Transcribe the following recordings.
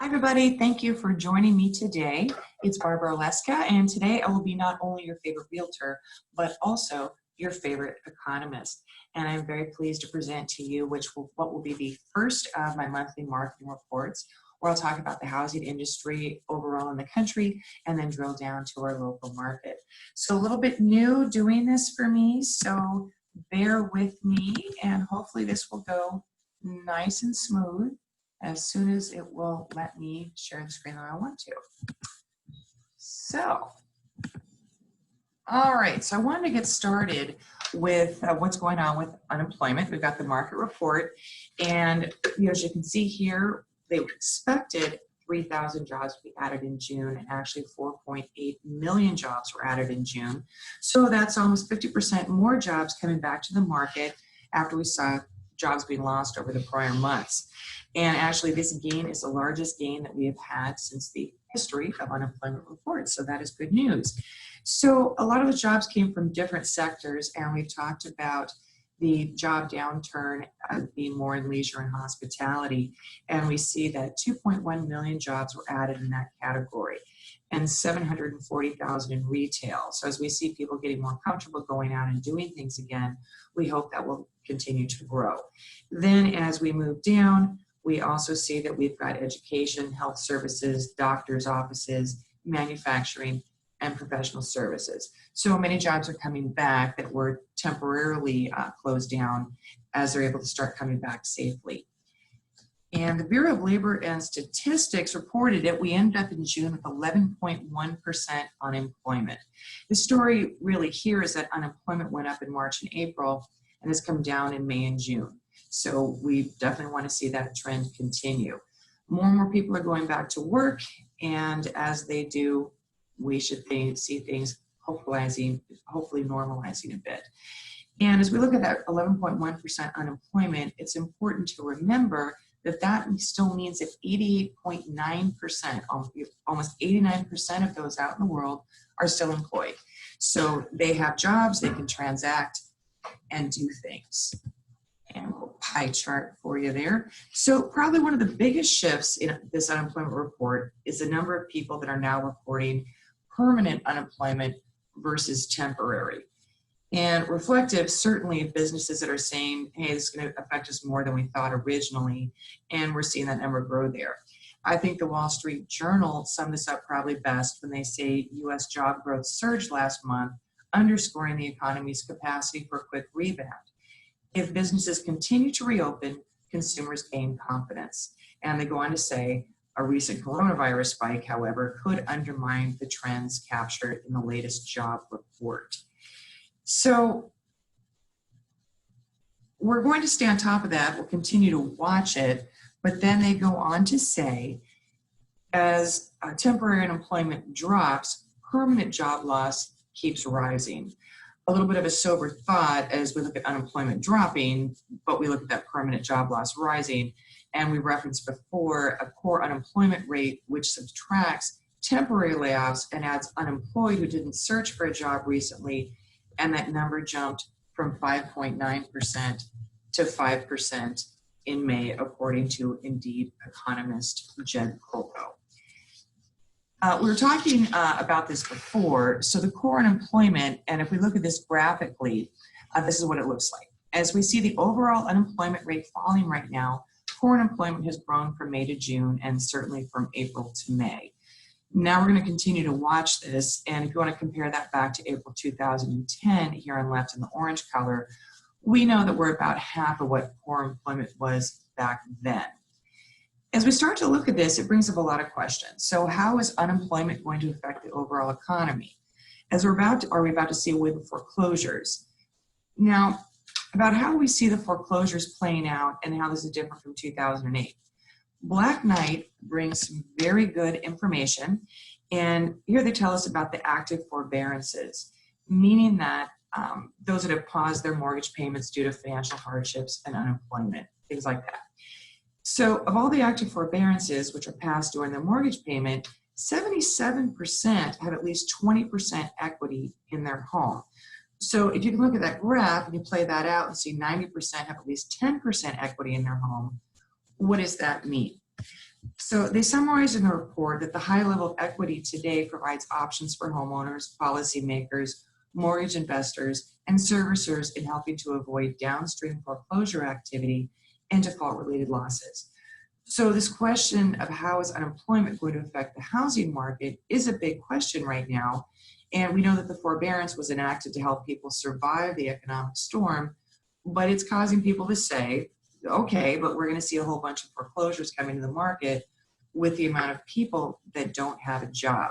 Hi, everybody. Thank you for joining me today. It's Barbara Oleska, and today I will be not only your favorite realtor, but also your favorite economist. And I'm very pleased to present to you what will be the first of my monthly marketing reports, where I'll talk about the housing industry overall in the country and then drill down to our local market. So a little bit new doing this for me, so bear with me, and hopefully this will go nice and smooth as soon as it will let me share the screen that I want to. So, all right, so I wanted to get started with what's going on with unemployment. We've got the market report, and as you can see here, they expected 3,000 jobs to be added in June, and actually 4.8 million jobs were added in June. So that's almost 50% more jobs coming back to the market after we saw jobs being lost over the prior months. And actually, this gain is the largest gain that we have had since the history of unemployment reports. So that is good news. So a lot of the jobs came from different sectors, and we've talked about the job downturn being more in leisure and hospitality. And we see that 2.1 million jobs were added in that category and 740,000 in retail. So as we see people getting more comfortable going out and doing things again, we hope that will continue to grow. Then as we move down, we also see that we've got education, health services, doctors' offices, manufacturing, and professional services. So many jobs are coming back that were temporarily closed down as they're able to start coming back safely. And the Bureau of Labor and Statistics reported that we ended up in June with 11.1% unemployment. The story really here is that unemployment went up in March and April and has come down in May and June. So we definitely want to see that trend continue. More and more people are going back to work, and as they do, we should see things hopefully normalizing a bit. And as we look at that 11.1% unemployment, it's important to remember that that still means that 88.9%, almost 89% of those out in the world are still employed. So they have jobs, they can transact and do things. And a little pie chart for you there. So probably one of the biggest shifts in this unemployment report is the number of people that are now reporting permanent unemployment versus temporary. And reflective, certainly, of businesses that are saying, hey, this is going to affect us more than we thought originally, and we're seeing that number grow there. I think the Wall Street Journal summed this up probably best when they say U.S. job growth surged last month, underscoring the economy's capacity for a quick rebound. If businesses continue to reopen, consumers gain confidence. And they go on to say, a recent coronavirus spike, however, could undermine the trends captured in the latest job report. So we're going to stay on top of that. We'll continue to watch it. But then they go on to say, as temporary unemployment drops, permanent job loss keeps rising. A little bit of a sober thought as we look at unemployment dropping, but we look at that permanent job loss rising. And we referenced before a core unemployment rate, which subtracts temporary layoffs and adds unemployed who didn't search for a job recently. And that number jumped from 5.9% to 5% in May, according to Indeed economist Jed Kolko. We were talking about this before. So the core unemployment, and if we look at this graphically, this is what it looks like. As we see the overall unemployment rate falling right now, core unemployment has grown from May to June and certainly from April to May. Now we're going to continue to watch this, and if you want to compare that back to April 2010, here on left in the orange color, we know that we're about half of what core employment was back then. As we start to look at this, it brings up a lot of questions. So how is unemployment going to affect the overall economy? Are we about to see a wave of foreclosures? Now, about how we see the foreclosures playing out and how this is different from 2008. Black Knight brings some very good information, and here they tell us about the active forbearances, meaning that those that have paused their mortgage payments due to financial hardships and unemployment, things like that. So of all the active forbearances which are passed during their mortgage payment, 77% have at least 20% equity in their home. So if you can look at that graph and you play that out and see 90% have at least 10% equity in their home, what does that mean? So they summarize in the report that the high level of equity today provides options for homeowners, policymakers, mortgage investors, and servicers in helping to avoid downstream foreclosure activity and default-related losses. So this question of how is unemployment going to affect the housing market is a big question right now. And we know that the forbearance was enacted to help people survive the economic storm, but it's causing people to say, okay, but we're going to see a whole bunch of foreclosures coming to the market with the amount of people that don't have a job.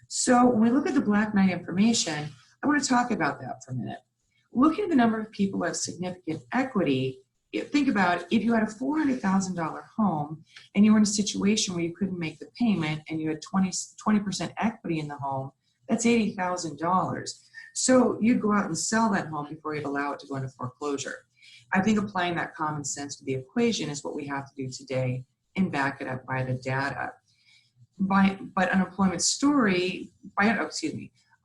So when we look at the Black Knight information, I want to talk about that for a minute. Looking at the number of people who have significant equity, think about if you had a $400,000 home and you were in a situation where you couldn't make the payment and you had 20% equity in the home, that's $80,000. So you'd go out and sell that home before you'd allow it to go into foreclosure. I think applying that common sense to the equation is what we have to do today and back it up by the data. But unemployment's story,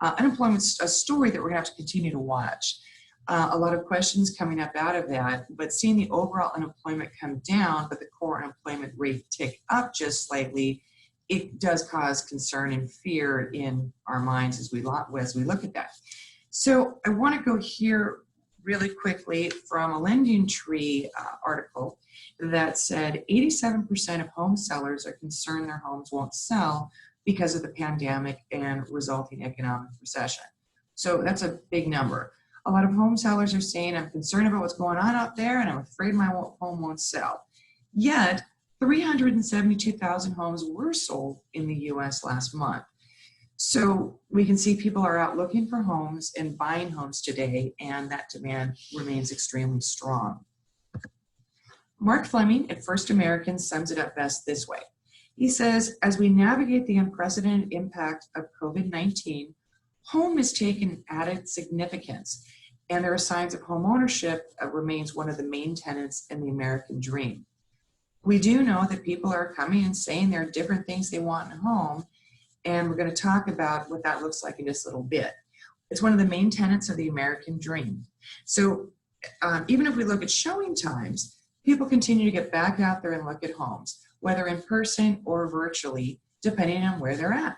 unemployment's a story that we're gonna have to continue to watch. A lot of questions coming up out of that, but seeing the overall unemployment come down, but the core unemployment rate tick up just slightly, it does cause concern and fear in our minds as we look at that. So I want to go here really quickly from a Lending Tree article that said 87% of home sellers are concerned their homes won't sell because of the pandemic and resulting economic recession. So that's a big number. A lot of home sellers are saying, I'm concerned about what's going on out there and I'm afraid my home won't sell. Yet, 372,000 homes were sold in the US last month. So we can see people are out looking for homes and buying homes today, and that demand remains extremely strong. Mark Fleming at First American sums it up best this way. He says, as we navigate the unprecedented impact of COVID-19, home has taken added significance, and there are signs of home ownership remains one of the main tenets in the American dream. We do know that people are coming and saying there are different things they want in a home, and we're going to talk about what that looks like in just a little bit. It's one of the main tenets of the American dream. So even if we look at showing times, people continue to get back out there and look at homes, whether in person or virtually, depending on where they're at.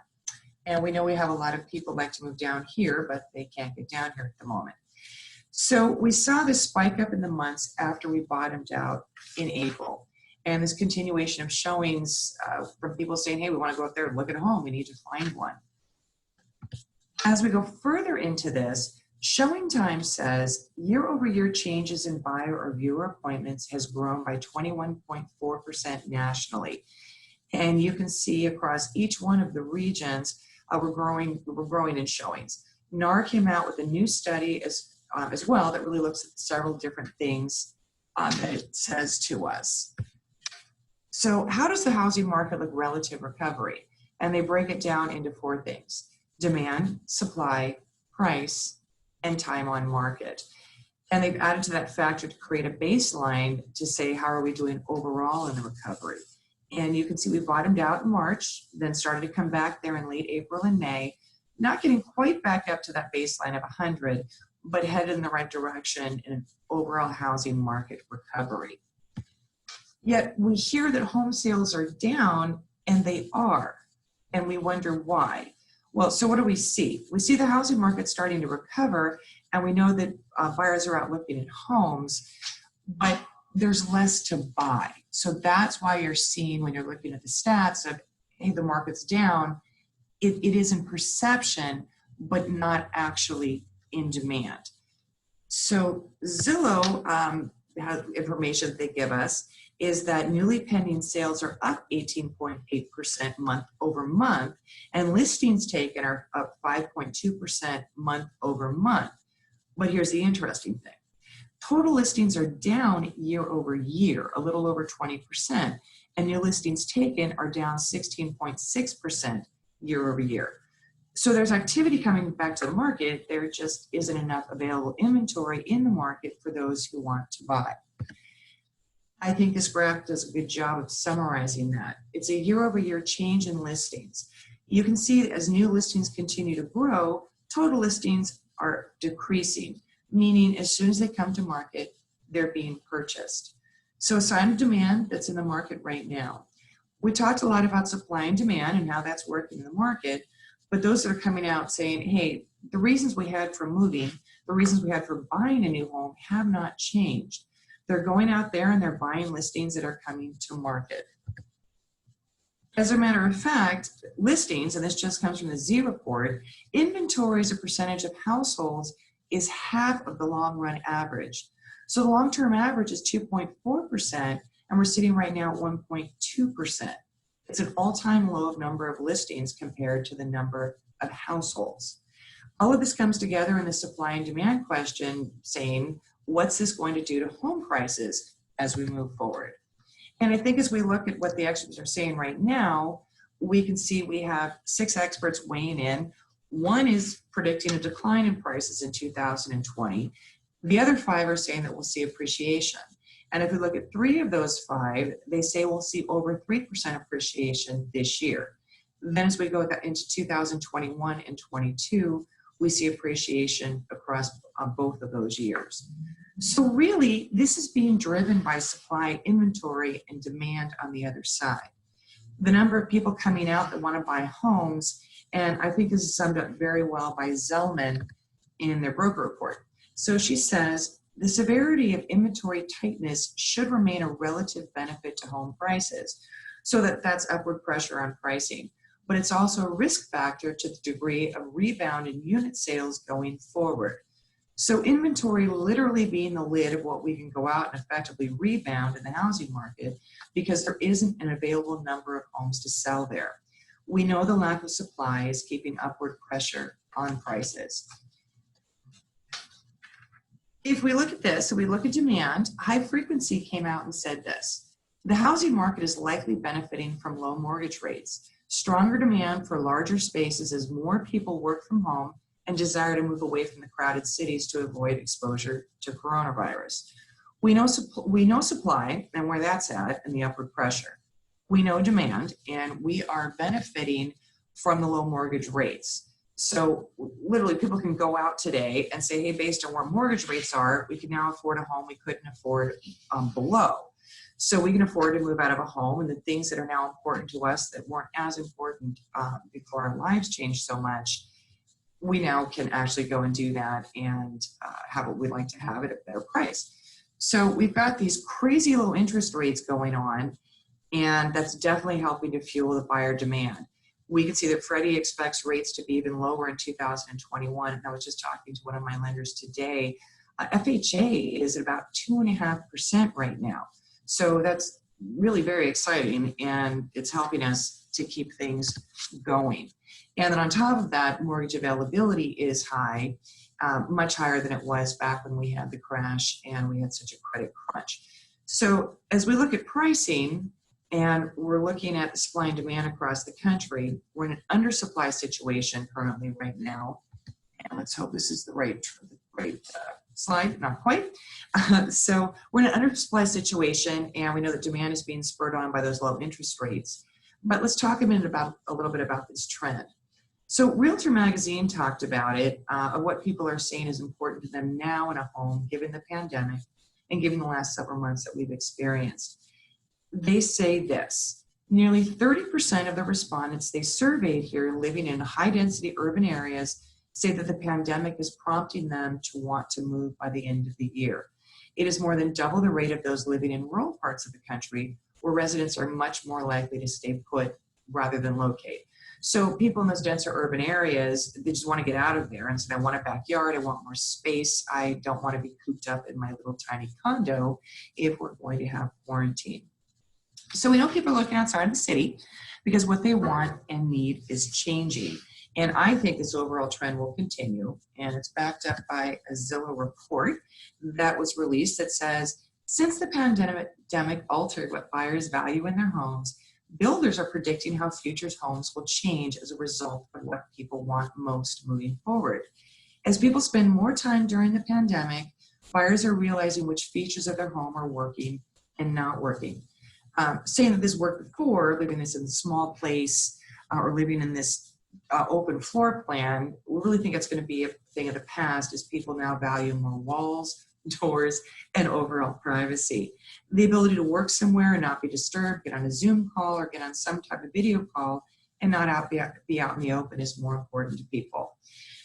And we know we have a lot of people like to move down here, but they can't get down here at the moment. So we saw this spike up in the months after we bottomed out in April. And this continuation of showings from people saying, hey, we want to go out there and look at a home. We need to find one. As we go further into this, Showing Time says year-over-year changes in buyer or viewer appointments has grown by 21.4% nationally. And you can see across each one of the regions, we're growing in showings. NAR came out with a new study as well that really looks at several different things that it says to us. So how does the housing market look relative recovery? And they break it down into 4 things: demand, supply, price, and time on market. And they've added to that factor to create a baseline to say, how are we doing overall in the recovery? And you can see we bottomed out in March, then started to come back there in late April and May, not getting quite back up to that baseline of 100, but headed in the right direction in an overall housing market recovery. Yet we hear that home sales are down, and they are, and we wonder why. Well, so what do we see? We see the housing market starting to recover, and we know that buyers are out looking at homes, but there's less to buy. So that's why you're seeing, when you're looking at the stats of, hey, the market's down, it is in perception, but not actually in demand. So Zillow has information that they give us is that newly pending sales are up 18.8% month over month, and listings taken are up 5.2% month over month. But here's the interesting thing. Total listings are down year over year, a little over 20%, and new listings taken are down 16.6% year over year. So there's activity coming back to the market. There just isn't enough available inventory in the market for those who want to buy. I think this graph does a good job of summarizing that. It's a year-over-year change in listings. You can see that as new listings continue to grow, total listings are decreasing, meaning as soon as they come to market, they're being purchased. So a sign of demand that's in the market right now. We talked a lot about supply and demand and how that's working in the market, but those that are coming out saying, hey, the reasons we had for moving, the reasons we had for buying a new home have not changed. They're going out there and they're buying listings that are coming to market. As a matter of fact, listings, and this just comes from the Z report, inventory as a percentage of households is half of the long run average. So the long-term average is 2.4%, and we're sitting right now at 1.2%. It's an all-time low of number of listings compared to the number of households. All of this comes together in the supply and demand question saying, what's this going to do to home prices as we move forward? And I think as we look at what the experts are saying right now, we can see we have 6 experts weighing in. One is predicting a decline in prices in 2020. The other 5 are saying that we'll see appreciation. And if we look at 3 of those 5, they say we'll see over 3% appreciation this year. Then as we go into 2021 and 22, we see appreciation across both of those years. So really, this is being driven by supply, inventory, and demand on the other side. The number of people coming out that want to buy homes, and I think this is summed up very well by Zelman in their broker report. So she says, the severity of inventory tightness should remain a relative benefit to home prices, so that's upward pressure on pricing. But it's also a risk factor to the degree of rebound in unit sales going forward. So inventory literally being the lid of what we can go out and effectively rebound in the housing market because there isn't an available number of homes to sell there. We know the lack of supply is keeping upward pressure on prices. If we look at this, so we look at demand, High Frequency came out and said this: the housing market is likely benefiting from low mortgage rates, stronger demand for larger spaces as more people work from home and desire to move away from the crowded cities to avoid exposure to coronavirus. We know supply and where that's at and the upward pressure. We know demand, and we are benefiting from the low mortgage rates. So literally people can go out today and say, hey, based on where mortgage rates are, we can now afford a home we couldn't afford below. So we can afford to move out of a home, and the things that are now important to us that weren't as important before our lives changed so much, we now can actually go and do that and have what we'd like to have at a better price. So we've got these crazy low interest rates going on, and that's definitely helping to fuel the buyer demand. We can see that Freddie expects rates to be even lower in 2021. And I was just talking to one of my lenders today. FHA is at about 2.5% right now. So that's really very exciting, and it's helping us to keep things going. And then on top of that, mortgage availability is high, much higher than it was back when we had the crash and we had such a credit crunch. So as we look at pricing, and we're looking at the supply and demand across the country, we're in an undersupply situation currently right now. And let's hope this is the right slide, not quite. So we're in an undersupply situation, and we know that demand is being spurred on by those low interest rates. But let's talk a little bit about this trend. So Realtor Magazine talked about it, of what people are saying is important to them now in a home, given the pandemic and given the last several months that we've experienced. They say this: nearly 30% of the respondents they surveyed here living in high-density urban areas say that the pandemic is prompting them to want to move by the end of the year. It is more than double the rate of those living in rural parts of the country, where residents are much more likely to stay put rather than locate. So people in those denser urban areas, they just want to get out of there and say, I want a backyard, I want more space, I don't want to be cooped up in my little tiny condo if we're going to have quarantine. So we know people are looking outside of the city because what they want and need is changing. And I think this overall trend will continue, and it's backed up by a Zillow report that was released that says, since the pandemic altered what buyers value in their homes, builders are predicting how futures homes will change as a result of what people want most moving forward. As people spend more time during the pandemic, buyers are realizing which features of their home are working and not working. Saying that this worked before, living this in a small place or living in this open floor plan, we really think it's going to be a thing of the past as people now value more walls, doors, and overall privacy. The ability to work somewhere and not be disturbed, get on a Zoom call or get on some type of video call and not be out in the open is more important to people.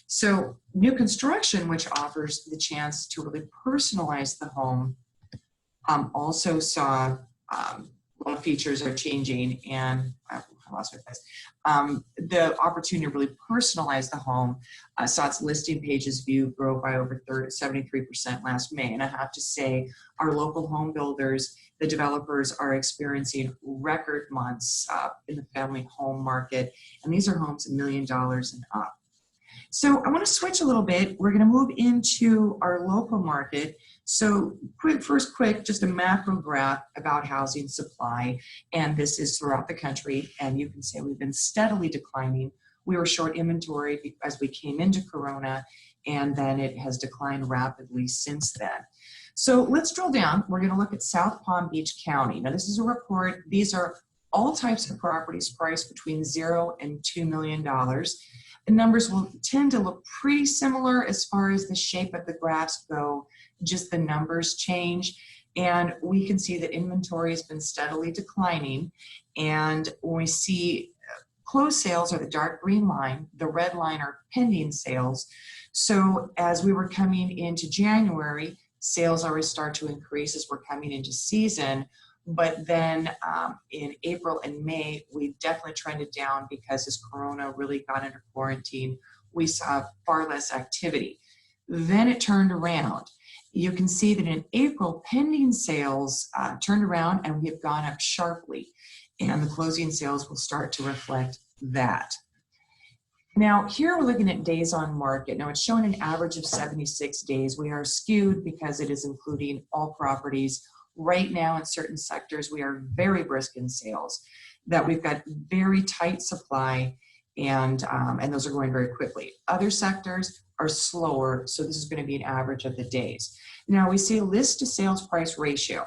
So new construction, which offers the chance to really personalize the home, also saw a lot of features are changing, and I lost my place. The opportunity to really personalize the home saw its listing pages view grow by over 73% last May. And I have to say, our local home builders, the developers, are experiencing record months in the family home market. And these are homes $1 million and up. So I want to switch a little bit. We're going to move into our local market. So quick, just a macro graph about housing supply. And this is throughout the country. And you can see we've been steadily declining. We were short inventory as we came into Corona, and then it has declined rapidly since then. So let's drill down. We're going to look at South Palm Beach County. Now, this is a report. These are all types of properties priced between $0 and $2 million. The numbers will tend to look pretty similar as far as the shape of the graphs go, just the numbers change. And we can see that inventory has been steadily declining. And when we see closed sales are the dark green line, the red line are pending sales. So as we were coming into January, sales always start to increase as we're coming into season. But then in April and May, we definitely trended down because as Corona really got into quarantine, we saw far less activity. Then it turned around. You can see that in April, pending sales turned around and we have gone up sharply. And the closing sales will start to reflect that. Now, here we're looking at days on market. Now, it's showing an average of 76 days. We are skewed because it is including all properties. Right now, in certain sectors, we are very brisk in sales, that we've got very tight supply, and those are going very quickly. Other sectors are slower, so this is going to be an average of the days. Now, we see a list to sales price ratio,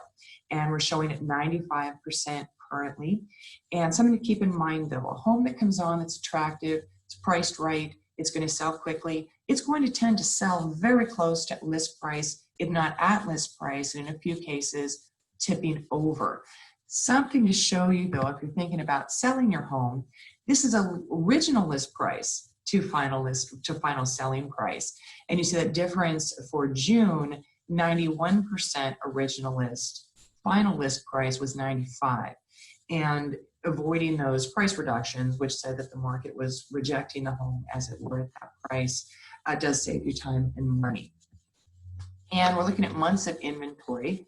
and we're showing at 95% currently. And something to keep in mind, though, a home that comes on that's attractive, it's priced right, it's going to sell quickly, it's going to tend to sell very close to list price, if not at list price, and in a few cases, tipping over. Something to show you, though, if you're thinking about selling your home, this is a original list price to final selling price. And you see that difference for June, 91% original list, final list price was 95. And avoiding those price reductions, which said that the market was rejecting the home as it were at that price, does save you time and money. And we're looking at months of inventory.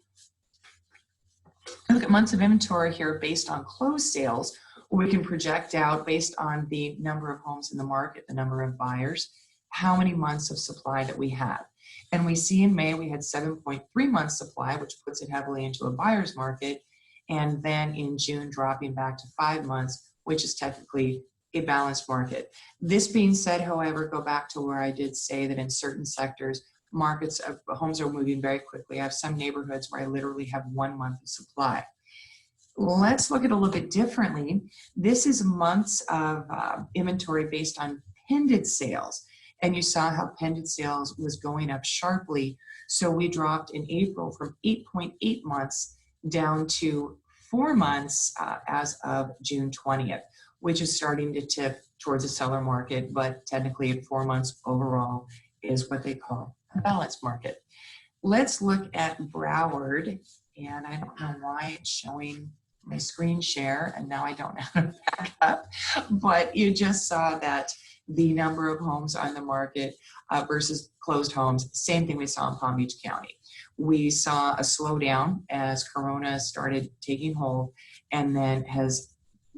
Look at months of inventory here based on closed sales. We can project out based on the number of homes in the market, the number of buyers, how many months of supply that we have. And we see in May we had 7.3 months supply, which puts it heavily into a buyer's market. And then in June dropping back to 5 months, which is technically a balanced market. This being said, however, go back to where I did say that in certain sectors, markets of homes are moving very quickly. I have some neighborhoods where I literally have 1 month of supply. Let's look at it a little bit differently. This is months of inventory based on pending sales. And you saw how pending sales was going up sharply. So we dropped in April from 8.8 months down to 4 months as of June 20th, which is starting to tip towards a seller market, but technically 4 months overall is what they call a balanced market. Let's look at Broward, and I don't know why it's showing my screen share, and now I don't know how to back up, but you just saw that the number of homes on the market versus closed homes, same thing we saw in Palm Beach County. We saw a slowdown as Corona started taking hold and then has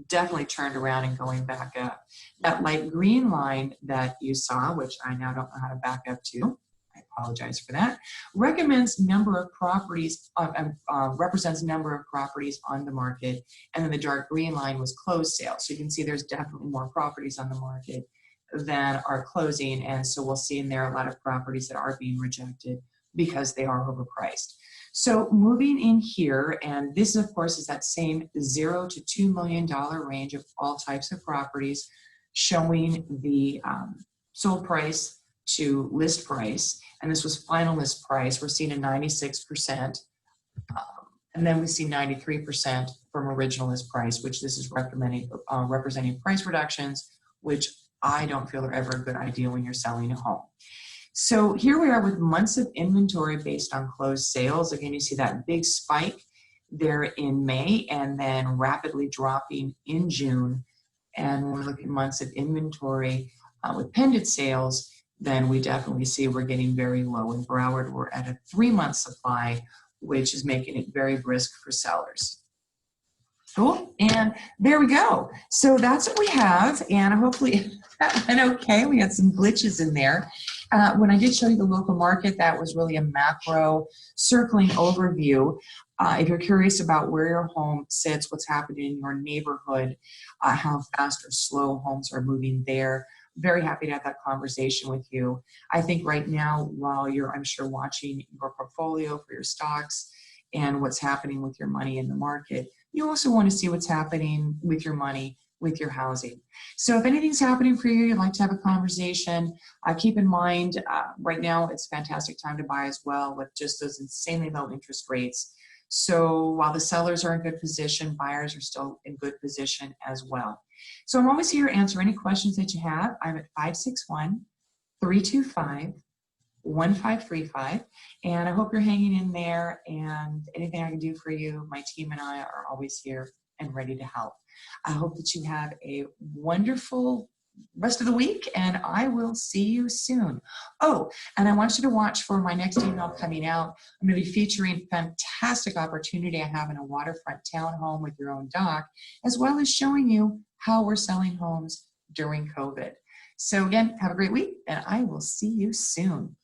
definitely turned around and going back up. That light green line that you saw, which I now don't know how to back up to, I apologize for that, recommends number of properties, represents number of properties on the market, and then the dark green line was closed sales. So you can see there's definitely more properties on the market than are closing, and so we'll see in there a lot of properties that are being rejected because they are overpriced. So moving in here, and this of course is that same $0 to $2 million range of all types of properties, showing the sold price, to list price, and this was final list price. We're seeing a 96%, and then we see 93% from original list price, which this is representing price reductions, which I don't feel are ever a good idea when you're selling a home. So here we are with months of inventory based on closed sales. Again, you see that big spike there in May and then rapidly dropping in June. And when we look at months of inventory with pending sales, then we definitely see we're getting very low. In Broward, we're at a 3-month supply, which is making it very brisk for sellers. Cool, and there we go. So that's what we have, and hopefully that went okay. We had some glitches in there. When I did show you the local market, that was really a macro circling overview. If you're curious about where your home sits, what's happening in your neighborhood, how fast or slow homes are moving there, very happy to have that conversation with you. I think right now, while you're, I'm sure, watching your portfolio for your stocks and what's happening with your money in the market, you also want to see what's happening with your money, with your housing. So if anything's happening for you, you'd like to have a conversation, keep in mind, right now it's a fantastic time to buy as well with just those insanely low interest rates. So while the sellers are in good position, buyers are still in good position as well. So I'm always here to answer any questions that you have. I'm at 561-325-1535, and I hope you're hanging in there, and anything I can do for you, my team and I are always here and ready to help. I hope that you have a wonderful rest of the week, and I will see you soon. Oh, and I want you to watch for my next email coming out. I'm going to be featuring a fantastic opportunity I have in a waterfront townhome with your own dock, as well as showing you how we're selling homes during COVID. So again, have a great week, and I will see you soon.